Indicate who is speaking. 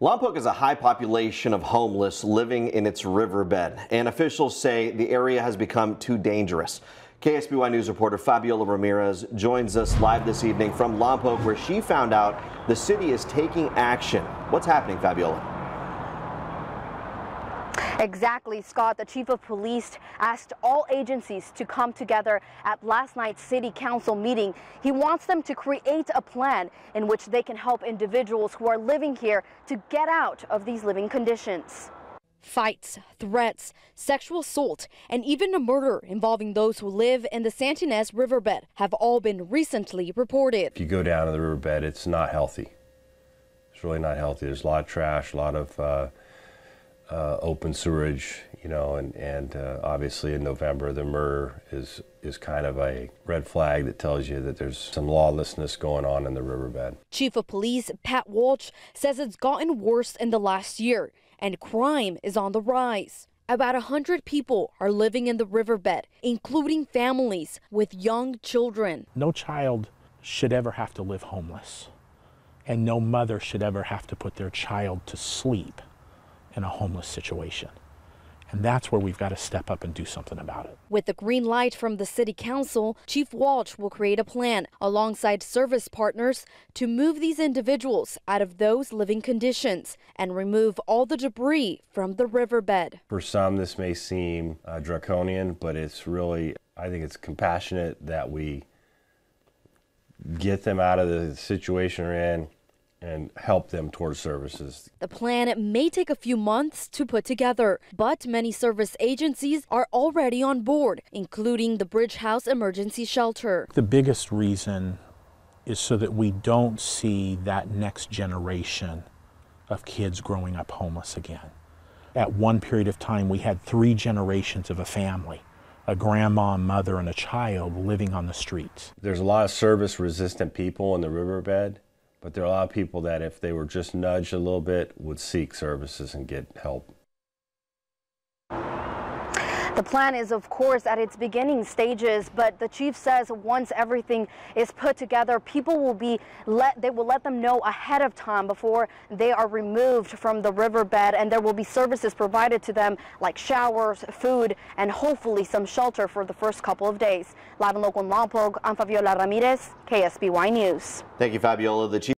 Speaker 1: Lompoc is a high population of homeless living in its riverbed, and officials say the area has become too dangerous. KSBY News reporter Fabiola Ramirez joins us live this evening from Lompoc, where she found out the city is taking action. What's happening, Fabiola?
Speaker 2: Exactly, Scott. The chief of police asked all agencies to come together at last night's city council meeting. He wants them to create a plan in which they can help individuals who are living here to get out of these living conditions.
Speaker 3: Fights, threats, sexual assault, and even a murder involving those who live in the Santa Ynez riverbed have all been recently reported.
Speaker 4: If you go down to the riverbed, it's not healthy. It's really not healthy. There's a lot of trash, a lot of open sewerage, and obviously in November the murder is kind of a red flag that tells you that there's some lawlessness going on in the riverbed.
Speaker 3: Chief of Police Pat Walsh says it's gotten worse in the last year and crime is on the rise. About 100 people are living in the riverbed, including families with young children.
Speaker 5: No child should ever have to live homeless, and no mother should ever have to put their child to sleep in a homeless situation. And that's where we've got to step up and do something about it.
Speaker 3: With the green light from the city council, Chief Walsh will create a plan alongside service partners to move these individuals out of those living conditions and remove all the debris from the riverbed.
Speaker 4: For some, this may seem draconian, but it's really, I think it's compassionate that we get them out of the situation they're in and help them towards services.
Speaker 3: The plan may take a few months to put together, but many service agencies are already on board, including the Bridge House Emergency Shelter.
Speaker 5: The biggest reason is so that we don't see that next generation of kids growing up homeless again. At one period of time, we had 3 generations of a family, a grandma, mother, and a child living on the streets.
Speaker 4: There's a lot of service-resistant people in the riverbed, but there are a lot of people that if they were just nudged a little bit would seek services and get help.
Speaker 2: The plan is, of course, at its beginning stages, but the chief says once everything is put together, people will they will let them know ahead of time before they are removed from the riverbed, and there will be services provided to them like showers, food, and hopefully some shelter for the first couple of days. Live and local in Lompoc, I'm Fabiola Ramirez, KSBY News.
Speaker 1: Thank you, Fabiola. The chief